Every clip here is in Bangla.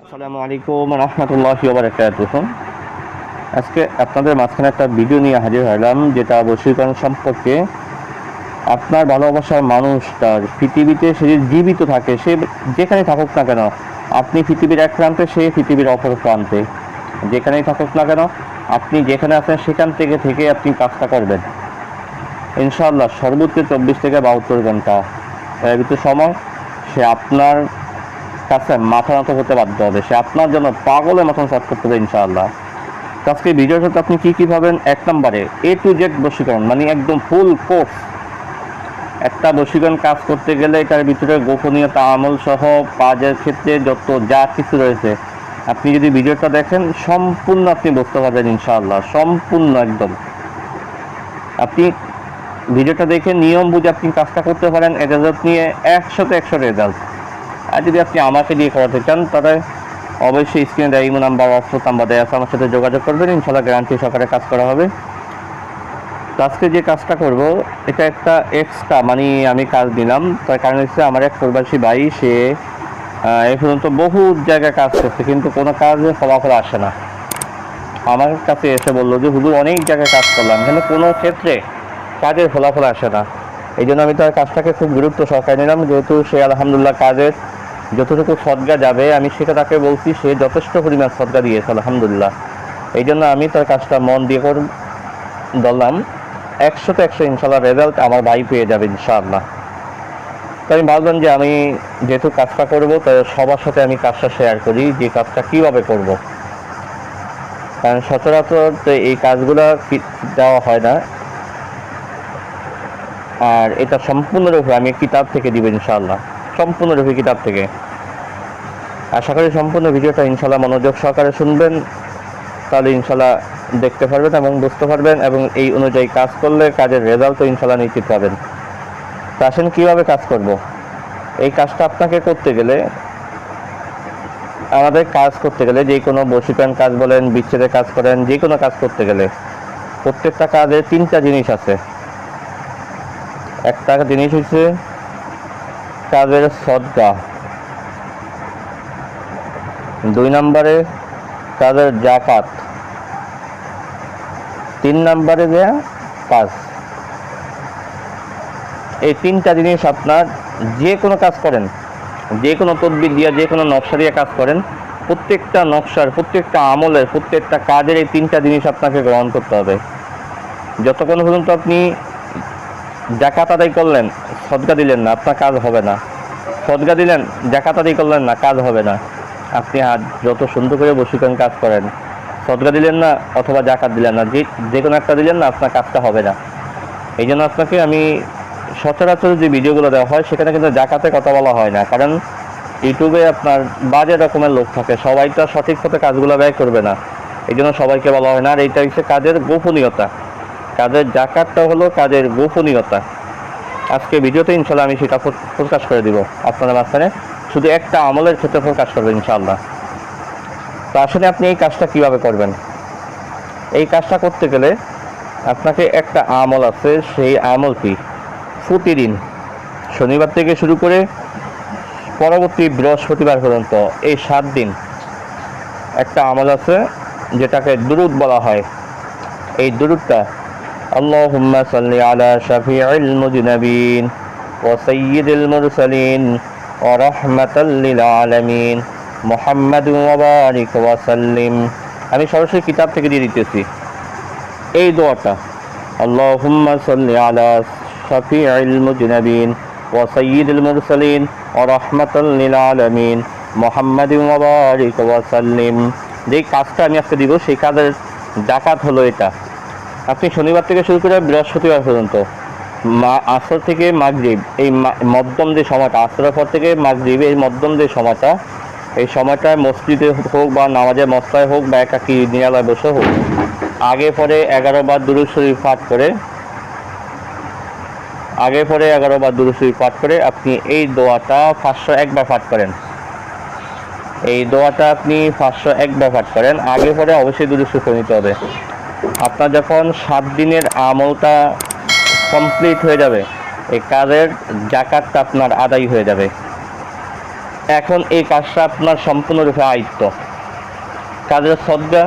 আসসালামু আলাইকুম রহমতুল্লাহি ওয়া বারাকাতুহু। আজকে আপনাদের মাঝখানে একটা ভিডিও নিয়ে হাজির হলাম, যেটা বশীকরণ সম্পর্কে। আপনার ভালোবাসার মানুষটার পৃথিবীতে সে যদি জীবিত থাকে, সে যেখানে থাকুক না কেন, আপনি পৃথিবীর এক প্রান্তে, সে পৃথিবীর অপর প্রান্তে, যেখানেই থাকুক না কেন, আপনি যেখানে আছেন সেখান থেকে আপনি কাজটা করবেন ইনশাআল্লাহ। সর্বোচ্চ 24 থেকে 72 ঘন্টা এর ভিতর সময় সে আপনার কাছে মাথা নত হতে বাধ্য হবে, সে আপনার জন্য পাগলের মতন কাজ করতে হবে ইনশাআল্লাহ। তো আজকে ভিডিওর সাথে আপনি কি পাবেন? এক নম্বরে A to Z বশীকরণ, মানে একদম ফুল কোর্স। একটা বশীকরণ কাজ করতে গেলে এটার ভিতরে গোপনীয়তা, আমল সহ কাজের ক্ষেত্রে যত যা কিছু রয়েছে, আপনি যদি ভিডিওটা দেখেন সম্পূর্ণ আপনি বুঝতে পারবেন ইনশাআল্লাহ, সম্পূর্ণ একদম। আপনি ভিডিওটা দেখে নিয়ম বুঝে আপনি কাজটা করতে পারেন, রেজাল্ট নিয়ে 100তে 100 রেজাল্ট। আর যদি আপনি আমাকে দিয়ে করাতে চান, তাহলে অবশ্যই স্ক্রিনে দেওয়া ইমো নাম্বার, হোয়াটসঅ্যাপ নাম্বার দেওয়া আছে, আমার সাথে যোগাযোগ করবেন, ইনশাআল্লাহ গ্যারান্টি সহকারে কাজ করা হবে। তো আজকে যে কাজটা করব, এটা একটা এক্সট্রা, মানে আমি কাজ দিলাম, তার কারণ হচ্ছে আমার এক প্রবাসী ভাই, সে এ পর্যন্ত বহু জায়গায় কাজ করছে, কিন্তু কোনো কাজে ফলাফল আসে না। আমার কাছে এসে বললো যে হুজুর, অনেক জায়গায় কাজ করলাম, কিন্তু কোনো ক্ষেত্রে কাজের ফলাফল আসে না। এই জন্য আমি তার কাজটাকে খুব গুরুত্ব সহকারে নিলাম, যেহেতু সে আলহামদুলিল্লাহ কাজের যতটুকু সদগা যাবে আমি সেটা তাকে বলছি, সে যথেষ্ট পরিমাণ সদগা দিয়েছে আলহামদুলিল্লাহ। এই জন্য আমি তার কাজটা মন দিয়ে ধরলাম, 100তে 100 ইনশাল্লাহ রেজাল্ট আমার ভাই পেয়ে যাবে ইনশাআল্লাহ। তো আমি ভাবলাম যে আমি যেহেতু কাজটা করবো, তো সবার সাথে আমি কাজটা শেয়ার করি, যে কাজটা কীভাবে করব। কারণ সচরাচর এই কাজগুলো দেওয়া হয় না, আর এটা সম্পূর্ণরূপে আমি কিতাব থেকে দিব ইনশাআল্লাহ, সম্পূর্ণরূপে কিতাব থেকে। আশা করি সম্পূর্ণ ভিডিওটা ইনশাআল্লাহ মনোযোগ সহকারে শুনবেন, তাহলে ইনশাআল্লাহ দেখতে পারবেন এবং বুঝতে পারবেন, এবং এই অনুযায়ী কাজ করলে কাজের রেজাল্টও ইনশাআল্লাহ নিশ্চিত পাবেন। তো আসেন কীভাবে কাজ করব। এই কাজটা আপনাকে করতে গেলে, আমাদের কাজ করতে গেলে, যে কোনো বশীকরণ কাজ বলেন, বিচ্ছেদের কাজ করেন, যে কোনো কাজ করতে গেলে প্রত্যেকটা কাজে 3টা জিনিস আছে। একটা জিনিস হচ্ছে কাজের সদকা, 2 নম্বরে কাজের জাকাত, 3 নম্বরে দেয়া কাজ। এই 3টা জিনিস আপনার যে কোনো কাজ করেন, যে কোনো তদবির দিয়া, যে কোনো নকশা দিয়ে কাজ করেন, প্রত্যেকটা নকশার, প্রত্যেকটা আমলের, প্রত্যেকটা কাজের এই 3টা জিনিস আপনাকে গ্রহণ করতে হবে। যতক্ষণ পর্যন্ত আপনি জাকাত আদায় করলেন, সদকা দিলেন না, আপনার কাজ হবে না। সদকা দিলেন, জাকাত আদায় করলেন না, কাজ হবে না। আপনি আজ যত সুন্দর করে বশীকরণ কাজ করেন, সদকা দিলেন না অথবা জাকাত দিলেন না, যে কোনো একটা দিলেন না, আপনার কাজটা হবে না। এই জন্য আপনাকে আমি সচরাচর যে ভিডিওগুলো দেওয়া হয়, সেখানে কিন্তু জাকাতের কথা বলা হয় না, কারণ ইউটিউবে আপনার বাজে রকমের লোক থাকে, সবাই তো সঠিক পথে কাজগুলো ব্যয় করবে না, এই জন্য সবাইকে বলা হয় না। আর এইটা হচ্ছে কাজের গোপনীয়তা, কাজের জাকাতটা হলো কাজের গোপনীয়তা। আজকে ভিডিওতে ইনশাআল্লাহ আমি সেটা প্রকাশ করে দিব আপনাদের মাঝখানে, শুধু একটা আমলের ক্ষেত্রে প্রকাশ করবেন ইনশাআল্লাহ। তো আসলে আপনি এই কাজটা কিভাবে করবেন? এই কাজটা করতে গেলে আপনাকে একটা আমল আছে, সেই আমলটি প্রতিদিন শনিবার থেকে শুরু করে পরবর্তী বৃহস্পতিবার পর্যন্ত এই 7 দিন একটা আমল আছে, যেটাকে দুরুদ বলা হয়। এই দুরুদটা আল্লাহুম্মা সাল্লি আলা শাফিউল মুজনাবিন ওয়া সাইয়্যিদিল মুরসালিন ওয়া রাহমাতাল লিল আলামিন মুহাম্মাদুন ওয়া বারিক ওয়া সাল্লিম। আমি সরাসরি কিতাব থেকে দিয়ে দিতেছি এই দোয়াটা, আল্লাহুম্মা সাল্লি আলা শাফিউল মুজনাবিন ওয়া সাইয়্যিদিল মুরসালিন ওয়া রাহমাতাল লিল আলামিন মুহাম্মাদুন ওয়া বারিক ওয়া সাল্লিম। যেই কাজটা আমি আজকে দিব, সেই কাজের জাকাত হলো এটা। আপনি শনিবার থেকে শুরু করে বৃহস্পতিবার পর্যন্ত আসর থেকে মাগরিব, এই মধ্যম যে সময়টা, আসরের পর থেকে মাগরিব, এই মধ্যম যে সময়টা, এই সময়টায় মসজিদে হোক বা নামাজের মসলায় হোক বা একাকী নিরালায় বসে হোক, আগে পরে 11 বার দুরূদ শরীফ পাঠ করে, আপনি এই দোয়াটা 501 বার পাঠ করেন। এই দোয়াটা আপনি 501 বার পাঠ করেন, আগে পরে অবশ্যই দুরূদ শরীফ নিতে হবে। আপনার যখন 7 দিনের আমলটা কমপ্লিট হয়ে যাবে, এই কাজের জাকাতটা আপনার আদায় হয়ে যাবে। এখন এই কাজটা আপনার সম্পূর্ণরূপে আয়ত্ত। কাজের সদকা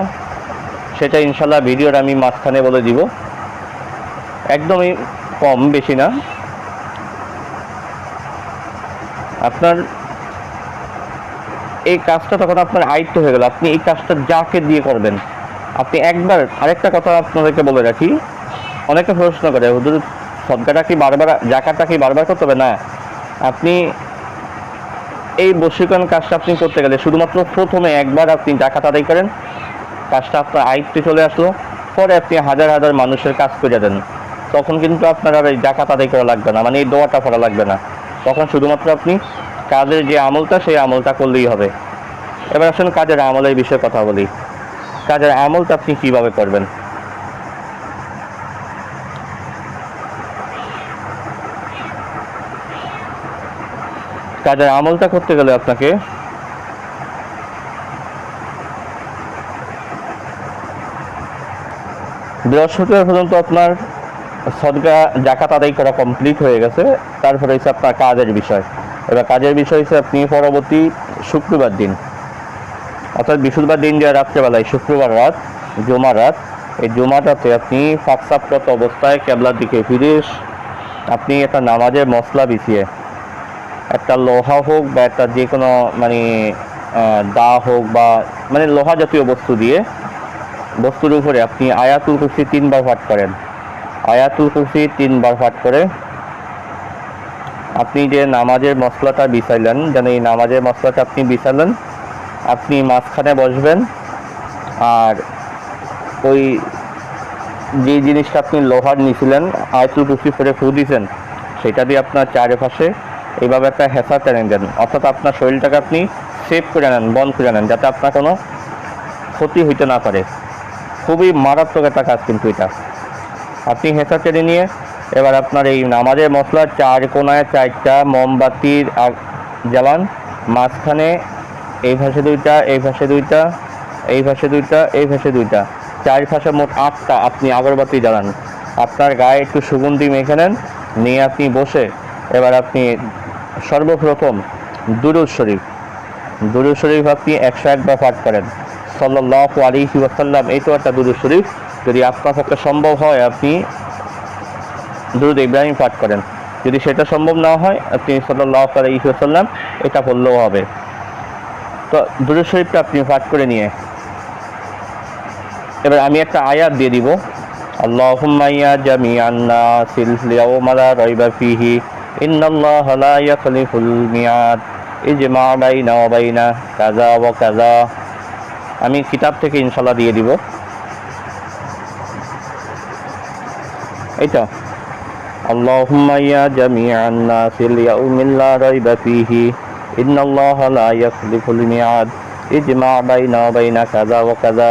সেটা ইনশাল্লাহ ভিডিওর আমি মাঝখানে বলে দিব, একদমই কম, বেশি না। আপনার এই কাজটা তখন আপনার আয়ত্ত হয়ে গেল, আপনি এই কাজটা যাকে দিয়ে করবেন। আপনি একবার, আরেকটা কথা আপনাদেরকে বলে রাখি, অনেকে প্রশ্ন করে হুজুর সদকাটা কি বারবার, জাকাতটা কি বারবার করতে হবে? না, আপনি এই বশীকরণ কাজটা আপনি করতে গেলে শুধুমাত্র প্রথমে একবার আপনি জাকাত আদায় করেন, কাজটা আপনার আয়ত্তে চলে আসলো, পরে আপনি হাজার হাজার মানুষের কাজ করে দেন, তখন কিন্তু আপনার আর এই জাকাত আদায় করা লাগবে না, মানে এই দোয়াটা করা লাগবে না। তখন শুধুমাত্র আপনি কাজের যে আমলটা, সেই আমলটা করলেই হবে। এবার আসুন কাজের আমলের বিষয়ে কথা বলি। কাজের আমলটা আপনি কিভাবে করবেন? কাজের আমলটা করতে গেলে আপনাকে বৃহস্পতিবার পর্যন্ত আপনার সদকা জাকাত আদায় করা কমপ্লিট হয়ে গেছে। তারপরে হচ্ছে আপনার কাজের বিষয়। এবার কাজের বিষয় হচ্ছে আপনি পরবর্তী শুক্রবার দিন, অর্থাৎ বৃহস্পতিবার দিন যে রাত্রেবেলায়, শুক্রবার রাত, জুমার রাত, এই জুমাটাতে আপনি ফাঁকসাপরত অবস্থায় কেবলার দিকে ফিরে আপনি একটা নামাজের মশলা বিছিয়ে, একটা লোহা হোক বা একটা যে কোনো মানে দা হোক বা মানে লোহা জাতীয় বস্তু দিয়ে, বস্তুর উপরে আপনি আয়াতুল কুরসি 3 বার পাঠ করেন। আয়াতুল কুরসি 3 বার পাঠ করে আপনি যে নামাজের মশলাটা বিছাইলেন, যেন এই নামাজের মশলাটা আপনি বিছালেন, আপনি মাঝখানে বসবেন, আর ওই যে জিনিসটা আপনি লোহার নিয়েছিলেন, আয়াতুল কুরসি করে ফু দিয়েছেন, সেটা দিয়ে আপনার চারপাশে এইভাবে একটা হেঁচা টেনে দেন, অর্থাৎ আপনার শরীরটাকে আপনি সেভ করে নেন, বন্ধ করে নেন, যাতে আপনার কোনো ক্ষতি হইতে না পারে। খুবই মারাত্মক একটা কাজ কিন্তু এটা। আপনি হেঁচা টেনে নিয়ে এবার আপনার এই নামাজের মশলার 4 কোণায় 4টা মোমবাতির জ্বালান, মাঝখানে এই পাশে 2টা, এই পাশে 2টা, এই পাশে 2টা, এই পাশে 2টা, 4 পাশে মোট 8টা আপনি আগরবাতি জ্বালান। আপনার গায়ে একটু সুগন্ধি মেখে নেন, নিয়ে আপনি বসে এবার আপনি সর্বপ্রথম দুরূদ শরীফ আপনি 101 বার পাঠ করেন, সাল্লাল্লাহু আলাইহি ওয়াসাল্লাম। এই তো একটা দুরূদ শরীফ। যদি আপনার পক্ষে সম্ভব হয় আপনি দুরূদ ইব্রাহিম পাঠ করেন, যদি সেটা সম্ভব না হয় আপনি সাল্লাল্লাহু আলাইহি ওয়াসাল্লাম এটা পড়লেও হবে। তো দুরূদ শরীফটা আপনি পাঠ করে নিয়ে এবার আমি একটা আয়াত দিয়ে দিব, আল্লাহুম্মা ইয়া জামিআন নাসিল ইয়াওমা লা রাইবা ফীহি ইন্নাল্লাহা লা ইয়াখলিফুল মিয়াদ ইজমা বাইনা ওয়া বাইনা কাযা ওয়া কাযা। আমি কিতাব থেকে ইনশাআল্লাহ দিয়ে দিব এটা, আল্লাহুম্মা ইয়া জামিআন নাসিল ইয়াওমা লা রাইবা ফীহি ইন্নাল্লাহা লা ইয়াখলিফুল মিয়াদ ইজমা বাইনা ওয়া বাইনা কাযা ওয়া কাযা।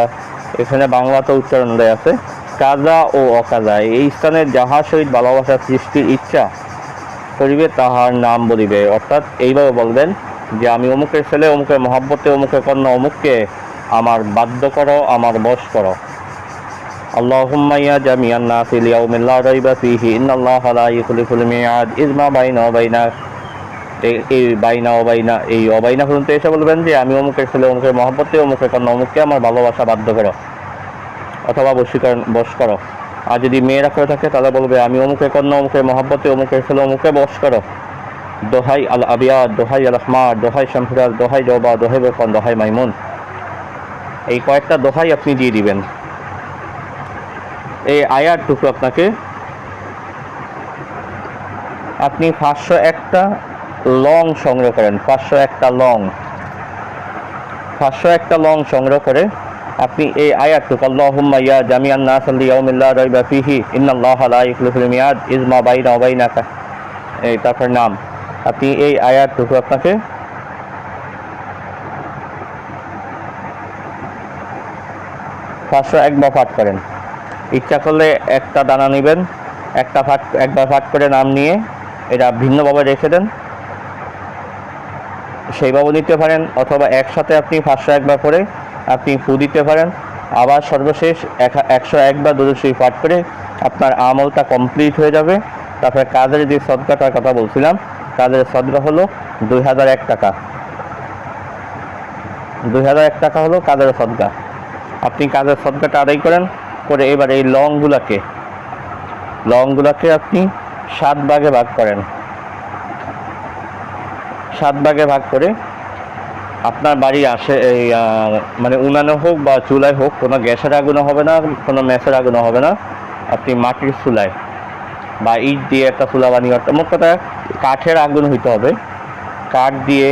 এখানে বাংলাতে উচ্চারণ দেয়া আছে, কাজা ও অকাজা, এই স্থানের যাহার সহিত ভালোবাসা সৃষ্টির ইচ্ছা করিবে তাহার নাম বলিবে। অর্থাৎ এইভাবে বলবেন যে আমি অমুকের ছেলে, অমুকের মহব্বতে, অমুকের কন্যা, অমুককে আমার বাধ্য করো, আমার বশ করো। আল্লাহুম্মা ইয়া জামিআন নাসি লিয়াউমিন লা রাইবা ফীহি ইন্নাল্লাহা লা ইউখলিফুল মিয়াদ ইজমা বাইনা ওয়া বাইনা। এই বাইনা ও বাইনা, এই অবাইনা পর্যন্ত এসে বলবেন যে আমি অমুকের ছেলে, অমুকের মহব্বতে, অমুকের কন্যা, অমুককে আমার ভালোবাসা বাধ্য করো অথবা বশ করো। আর যদি মেয়েরা করে থাকে তাহলে বলবে আমি অমুকের কন্যা, অমুকের মহব্বতে, অমুকের ছেলে, অমুকে বশ করো। দোহাই আল আবিয়াদ, দোহাই আল আহমার, দোহাই শামফিরাজ, দোহাই জবা, দোহাই বেকন, দোহাই মাইমুন, এই কয়েকটা দোহাই আপনি দিয়ে দিবেন। এই আয়াতটুকু আপনাকে আপনি 501টা লং সংগ্রহ করেন, 501টা লং সংগ্রহ করে আপনি এই আয়াতটুকু আল্লাহুম্মা ইয়া জামিআন নাসিল লিয়াউমিন লা রাইবা ফীহি ইন্নাল্লাহা লা ইউখলিফুল মিয়াদ ইজমা বাইনা ওয়া বাইনাকা, এই তারপর নাম, আপনি এই আয়াতটুকু আপনাকে 501 বার পাঠ করেন। ইচ্ছা করলে একটা দানা নেবেন, একবার পাঠ করে নাম নিয়ে এটা ভিন্নভাবে রেখে দেন, সেইভাবে নিতে পারেন, অথবা একসাথে আপনি 501 বার করে আপনি ফু দিতে পারেন। আবার সর্বশেষ 101 বার দুরূদ শরীফ পাঠ করে আপনার আমলটা কমপ্লিট হয়ে যাবে। তারপরে কাজের যে সদকাটার কথা বলছিলাম, কাজের সদকা হলো 2001 টাকা। 2001 টাকা হলো কাজের সদকা। আপনি কাজের সদকাটা আদায় করেন, করে এবার এই লংগুলাকে আপনি 7 ভাগে ভাগ করেন। 7 ভাগে ভাগ করে আপনার বাড়ি আসে এই মানে উনানে হোক বা চুলায় হোক, কোনো গ্যাসের আগুনও হবে না, কোনো মেসের আগুনও হবে না, আপনি মাটির চুলায় বা ইট দিয়ে একটা চুলা বানিয়ে, মোট কথা কাঠের আগুন হইতে হবে। কাঠ দিয়ে,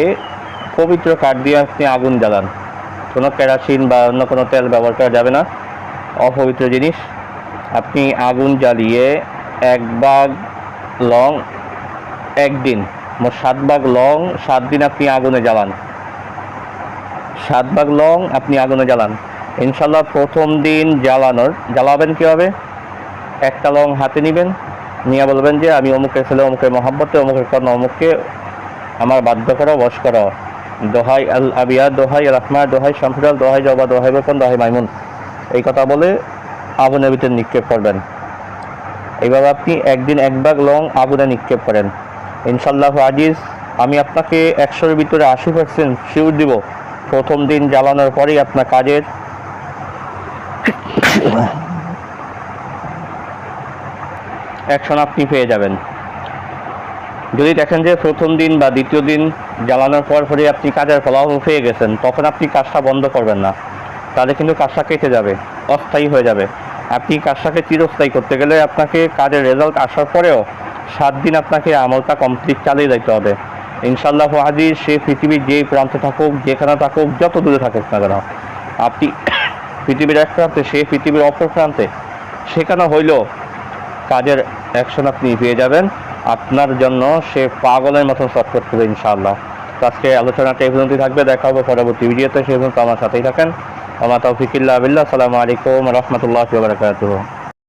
পবিত্র কাঠ দিয়ে আপনি আগুন জ্বালান। কোনো কেরোসিন বা অন্য কোনো তেল ব্যবহার করা যাবে না, অপবিত্র জিনিস। আপনি আগুন জ্বালিয়ে 1 ভাগ লং একদিন, মোট 7 ভাগ লং 7 দিন আপনি আগুনে জ্বালান। 7 ভাগ লং আপনি আগুনে জ্বালান। ইনশাল্লাহ প্রথম দিন জ্বালাবেন কীভাবে? একটা লং হাতে নেবেন, নিয়ে বলবেন যে আমি অমুকের ছেলে, অমুকের মহাব্বতে, অমুকের কন্যা, অমুককে আমার বাধ্য করো, বশ করো, দোহাই আল আবিয়া, দোহাই রাহমা, দোহাই শামসুল, দোহাই জবা, দোহাই বেকন, দোহাই মাইমুন, এই কথা বলে আগুনের ভিতরে নিক্ষেপ করবেন। এইভাবে আপনি একদিন 1 ভাগ লং আগুনে নিক্ষেপ করেন। ইনশাল্লাহ আজিজ, আমি আপনাকে 100-এর ভিতরে 80% শিওর দিব, প্রথম দিন জ্বালানোর পরেই আপনার কাজের অ্যাকশন আপনি পেয়ে যাবেন। যদি দেখেন যে প্রথম দিন বা দ্বিতীয় দিন জ্বালানোর পরে আপনি কাজের ফলাফল পেয়ে গেছেন, তখন আপনি কাজটা বন্ধ করবেন না, তাহলে কিন্তু কাজটা কেটে যাবে, অস্থায়ী হয়ে যাবে। আপনি কাজটাকে চিরস্থায়ী করতে গেলে আপনাকে কাজের রেজাল্ট আসার পরেও 7 দিন আপনাকে আমলটা কমপ্লিট চালিয়ে যেতে হবে। ইনশাল্লাহ হাজির, সে পৃথিবীর যেই প্রান্তে থাকুক, যেখানে থাকুক, যত দূরে থাকুক না কেন, আপনি পৃথিবীর এক প্রান্তে, সে পৃথিবীর অপর প্রান্তে, সেখানে হইলেও কাজের অ্যাকশন আপনি পেয়ে যাবেন। আপনার জন্য সে পাগলের মতো চটপট করবে ইনশাআল্লাহ। তো আজকে আলোচনাটা এই পর্যন্তই থাকবে, দেখা হবে পরবর্তী ভিডিওতে। সেই পর্যন্ত আমার সাথেই থাকেন। ওয়া মা তাওফিক ইল্লা বিল্লাহ। আসসালামু আলাইকুম ওয়া রাহমাতুল্লাহি ওয়া বারাকাতুহু।